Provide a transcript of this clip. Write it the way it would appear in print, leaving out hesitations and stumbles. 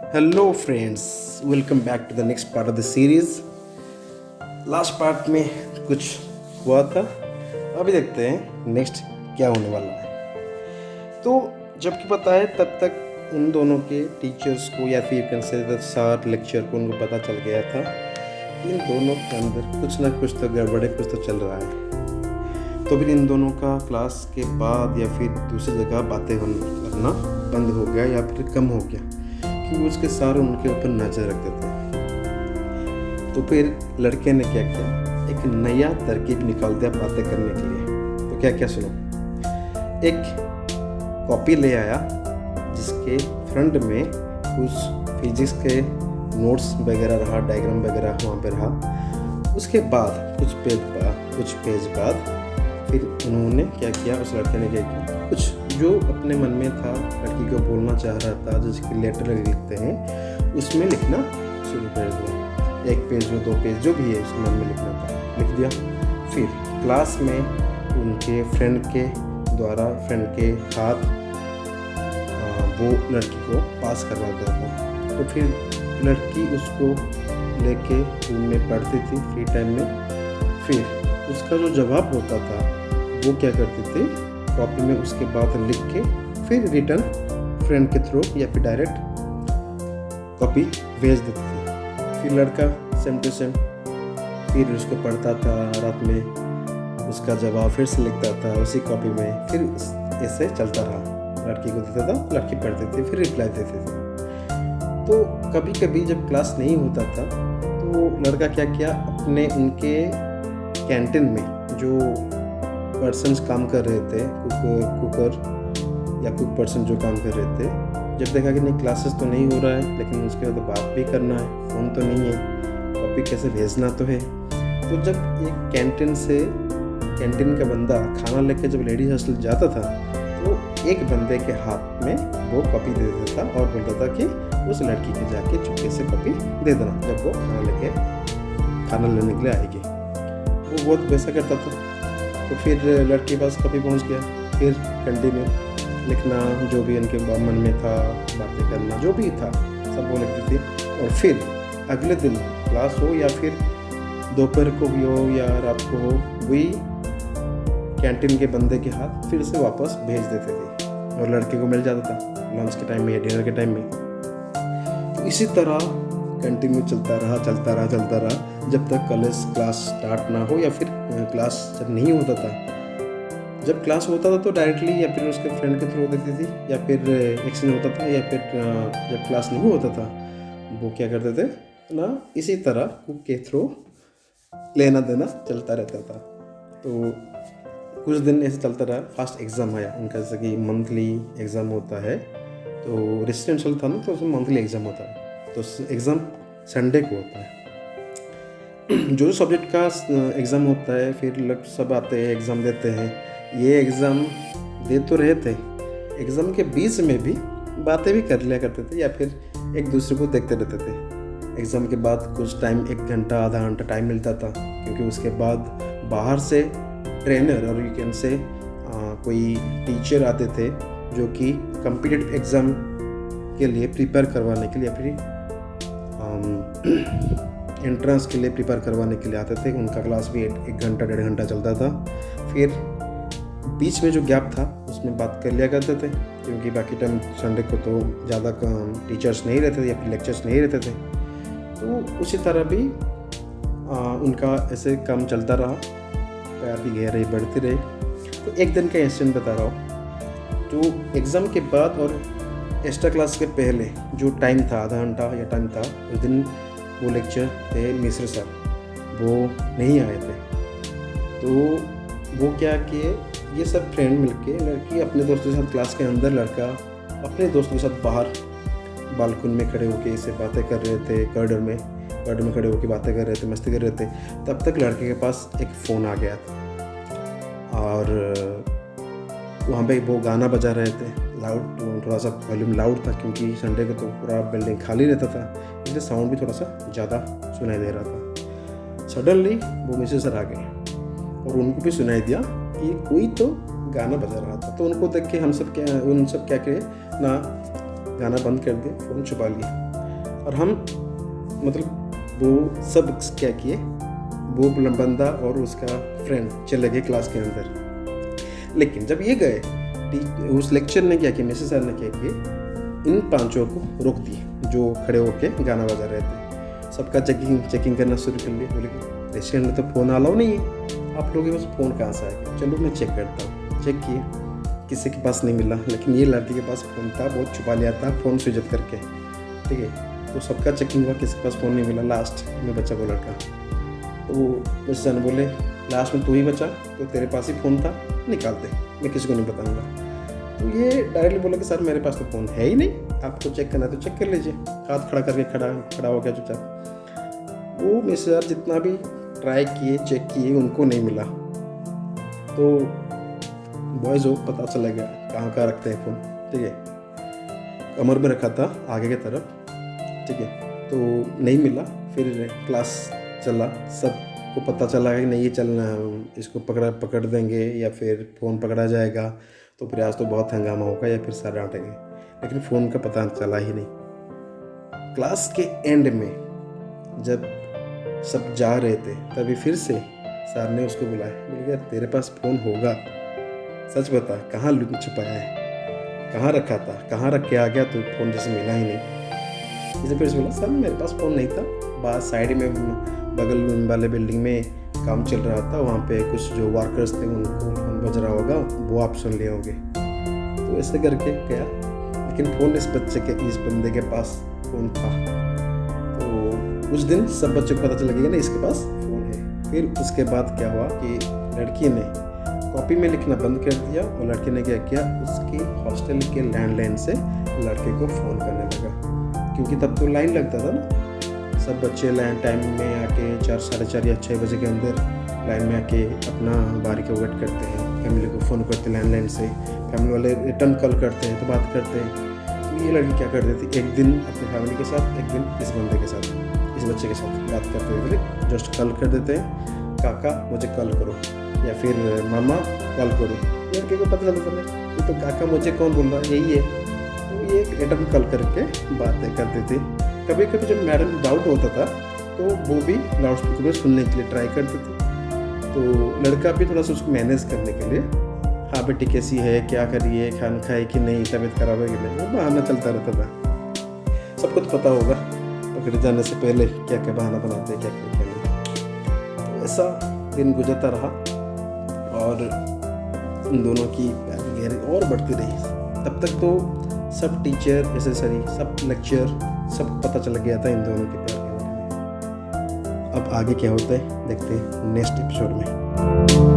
Hello friends, welcome back to the next part of the series. Last part में कुछ हुआ था, अभी देखते हैं नेक्स्ट क्या होने वाला है। तो जबकि पता है तब तक उन दोनों के टीचर्स को या फिर कंसिडर सर लेक्चर को उनको पता चल गया था कि इन दोनों के अंदर कुछ ना कुछ तो गड़बड़ है, कुछ तो चल रहा है। तो फिर इन दोनों का क्लास के बाद या फिर दूसरी जगह बातें करना बंद हो गया या फिर कम हो गया, क्योंकि उसके सारे उनके ऊपर नजर रखते थे। तो फिर लड़के ने क्या किया, एक नया तरकीब निकाल दिया बातें करने के लिए। तो क्या क्या सुनो, एक कॉपी ले आया जिसके फ्रंट में कुछ फिजिक्स के नोट्स वगैरह रहा, डायग्राम वगैरह वहाँ पे रहा। उसके बाद कुछ पेज बाद फिर उन्होंने क्या किया, उस लड़के ने क्या किया, कुछ जो अपने मन में था, लड़की को बोलना चाह रहा था, जिसके लेटर लिखते हैं उसमें लिखना शुरू कर दिया। एक पेज में 2 पेज जो भी है उसके मन में लिखना था, लिख दिया। फिर क्लास में उनके फ्रेंड के द्वारा फ्रेंड के हाथ वो लड़की को पास करवा देता था। तो फिर लड़की उसको लेके रूम में पढ़ती थी फ्री टाइम में। फिर उसका जो जवाब होता था वो क्या करते थे, कॉपी में उसके बाद लिख के फिर रिटर्न फ्रेंड के थ्रू या फिर डायरेक्ट कॉपी भेज देते थे। फिर लड़का सेम टू सेम फिर उसको पढ़ता था, रात में उसका जवाब फिर से लिखता था उसी कॉपी में। फिर ऐसे चलता रहा, लड़की को देता था, लड़की पढ़ती थी, फिर रिप्लाई देते थे। तो कभी कभी जब क्लास नहीं होता था तो लड़का क्या किया, अपने उनके कैंटीन में जो पर्सन्स काम कर रहे थे, कुकर या कुक पर्सन जो काम कर रहे थे, जब देखा कि नहीं क्लासेस तो नहीं हो रहा है लेकिन उसके बाद बात भी करना है, फ़ोन तो नहीं है, कॉपी कैसे भेजना तो है। तो जब एक कैंटीन का बंदा खाना लेके जब लेडीज हॉस्टल जाता था तो एक बंदे के हाथ में वो कॉपी दे देता था और बोलता था कि उस लड़की के जाके चुपके से कॉपी दे देना जब वो खाना लेने के लिए आएगी। वो बहुत वैसा करता था। तो फिर लड़के के पास कॉपी पहुंच गया, फिर कंटिन्यू लिखना, जो भी उनके मन में था, बातें करना, जो भी था सब वो लिखती थी। और फिर अगले दिन क्लास हो या फिर दोपहर को भी हो या रात को हो, वही कैंटीन के बंदे के हाथ फिर से वापस भेज देते थे और लड़के को मिल जाता था लंच के टाइम में या डिनर के टाइम में। तो इसी तरह कंटिन्यू चलता रहा जब तक कॉलेज क्लास स्टार्ट ना हो या फिर क्लास जब नहीं होता था। जब क्लास होता था तो डायरेक्टली या फिर उसके फ्रेंड के थ्रू देती थी या फिर एक्शन होता था, या फिर जब क्लास नहीं होता था वो क्या करते थे ना, इसी तरह कुक के थ्रू लेना देना चलता रहता था। तो कुछ दिन ऐसे चलता रहा। फास्ट एग्ज़ाम आया उनका, जैसे कि मंथली एग्ज़ाम होता है, तो रेसिडेंशियल था ना तो उसमें मंथली एग्ज़ाम होता है। तो एग्ज़ाम संडे को होता है। जो सब्जेक्ट का एग्ज़ाम होता है फिर लोग सब आते हैं, एग्ज़ाम देते हैं। ये एग्ज़ाम दे तो रहे थे, एग्ज़ाम के बीच में भी बातें भी कर लिया करते थे या फिर एक दूसरे को देखते रहते थे। एग्ज़ाम के बाद कुछ टाइम, 1 घंटा आधा घंटा टाइम मिलता था, क्योंकि उसके बाद बाहर से ट्रेनर और यू कैन से कोई टीचर आते थे जो कि कॉम्पिटिटिव एग्ज़ाम के लिए प्रिपेयर करवाने के लिए, फिर एंट्रेंस के लिए प्रिपेयर करवाने के लिए आते थे। उनका क्लास भी 1 घंटा 1.5 घंटा चलता था। फिर बीच में जो गैप था उसमें बात कर लिया करते थे, क्योंकि बाकी टाइम संडे को तो ज़्यादा टीचर्स नहीं रहते थे या फिर लेक्चर्स नहीं रहते थे। तो उसी तरह भी उनका ऐसे काम चलता रहा, प्यार भी गहराई बढ़ती रही। तो एक दिन का इंसिडेंट बता रहा हूँ। जो एग्ज़ाम के बाद और एक्स्ट्रा क्लास के पहले जो टाइम था, आधा घंटा या टाइम था, उस दिन वो लेक्चर थे मिश्र सर, वो नहीं आए थे। तो वो क्या किए, ये सब फ्रेंड मिलके, लड़की अपने दोस्तों के साथ क्लास के अंदर, लड़का अपने दोस्तों के साथ बाहर बालकनी में खड़े होके ऐसे बातें कर रहे थे, कॉरिडोर में खड़े होकर बातें कर रहे थे, मस्ती कर रहे थे। तब तक लड़के के पास एक फ़ोन आ गया था और वहाँ पे वो गाना बजा रहे थे लाउड, थोड़ा सा वॉल्यूम लाउड था, क्योंकि संडे को तो पूरा बिल्डिंग खाली रहता था, इसलिए साउंड भी थोड़ा सा ज़्यादा सुनाई दे रहा था। सडनली वो मिसेस सर आ गए और उनको भी सुनाई दिया कि कोई तो गाना बजा रहा था। तो उनको देख के उन सब क्या किए ना, गाना बंद कर दिया, फ़ोन छुपा लिया। और हम मतलब वो सब क्या किए, वो बंदा और उसका फ्रेंड चले गए क्लास के अंदर। लेकिन जब ये गए, उस लेक्चर ने क्या किया, मिसेस सर ने क्या किया, इन पांचों को रोक दिए जो खड़े होके गाना बजा रहे थे। सबका चेकिंग करना शुरू कर लिया। बोले रेस्टोरेंट में तो फ़ोन अलाउ नहीं है, आप लोगों के पास फ़ोन कहाँ से आएगा। चलो मैं चेक करता हूँ। चेक किए, किसी के पास नहीं मिला, लेकिन ये लड़की के पास फ़ोन था, बहुत छुपा लिया था फ़ोन स्विच ऑफ करके। ठीक है, तो सबका चेकिंग हुआ, किसी के पास फ़ोन नहीं मिला। लास्ट में बचा वो लड़का। तो मिसेस सर ने बोले लास्ट में तू ही बचा, तो तेरे पास ही फ़ोन था, निकाल दे, मैं किसी को नहीं बताऊँगा। तो ये डायरेक्टली बोला कि सर मेरे पास तो फ़ोन है ही नहीं, आपको चेक करना है तो चेक कर लीजिए। हाथ खड़ा करके खड़ा हो गया चुपचाप। वो मिसेस सर जितना भी ट्राई किए, चेक किए, उनको नहीं मिला। तो बॉयज़ को पता चला गया कहाँ रखते हैं फ़ोन। ठीक है, कमर में रखा था आगे की तरफ। ठीक है, तो नहीं मिला। फिर क्लास चला, सबको पता चला कि नहीं ये चलना, इसको पकड़ देंगे या फिर फ़ोन पकड़ा जाएगा, तो फिर आज तो बहुत हंगामा होगा या फिर सर डांटेंगे। लेकिन फ़ोन का पता चला ही नहीं। क्लास के एंड में जब सब जा रहे थे, तभी फिर से सर ने उसको बुलाया। बोले यार तेरे पास फ़ोन होगा, सच बता कहाँ छुपाया है, कहाँ रखा था, कहाँ रख के आ गया, तो फ़ोन जैसे मिला ही नहीं। इसे फिर से बोला सर मेरे पास फ़ोन नहीं था, बाहर साइड में बगल वाले बिल्डिंग में काम चल रहा था, वहाँ पे कुछ जो वर्कर्स थे उनको फ़ोन बज रहा होगा, वो आप सुन लिए होंगे। तो ऐसे करके गया, लेकिन फ़ोन इस बंदे के पास फ़ोन था। तो उस दिन सब बच्चों को पता चल गया ना इसके पास फ़ोन है। फिर उसके बाद क्या हुआ कि लड़की ने कॉपी में लिखना बंद कर दिया, और लड़के ने क्या किया, उसके हॉस्टल के लैंडलाइन से लड़के को फ़ोन करने लगा। क्योंकि तब तो लाइन लगता था ना, सब बच्चे लाइन टाइम में आके 4, साढ़े 4 या 6 बजे के अंदर लाइन में आके अपना बारी का वेट करते हैं, फैमिली को फ़ोन करते हैं लैंडलाइन से, फैमिली वाले रिटर्न कॉल करते हैं तो बात करते हैं। तो ये लड़की क्या करती थी, एक दिन अपनी फैमिली के साथ, एक दिन इस बंदे के साथ, इस बच्चे के साथ बात करते हुए जस्ट कॉल कर देते हैं, काका मुझे कॉल करो, या फिर मामा कॉल करो। लड़के को पता चलता था ये तो काका मुझे कौन बोल रहा है, यही है। तो ये रिटर्न कॉल करके बातें करते थे। कभी कभी जब मैडम डाउट होता था तो वो भी लाउड स्पीकर में सुनने के लिए ट्राई करते थे। तो लड़का भी थोड़ा सा उसको मैनेज करने के लिए, हाँ बेटी कैसी है, क्या करिए, खाना खाए कि नहीं, तबीयत खराब है कि नहीं, वो बहाना चलता रहता था। सबको तो पता होगा पकड़े जाने से पहले क्या क्या बहाना बनाते हैं, क्या क्या नहीं। तो ऐसा दिन गुजरता रहा और उन दोनों की गहरी और बढ़ती रही। तब तक तो सब टीचर, एसेसरी, सब लेक्चर, सब पता चल गया था इन दोनों के प्यार के बारे में। अब आगे क्या होता है देखते हैं नेक्स्ट एपिसोड में।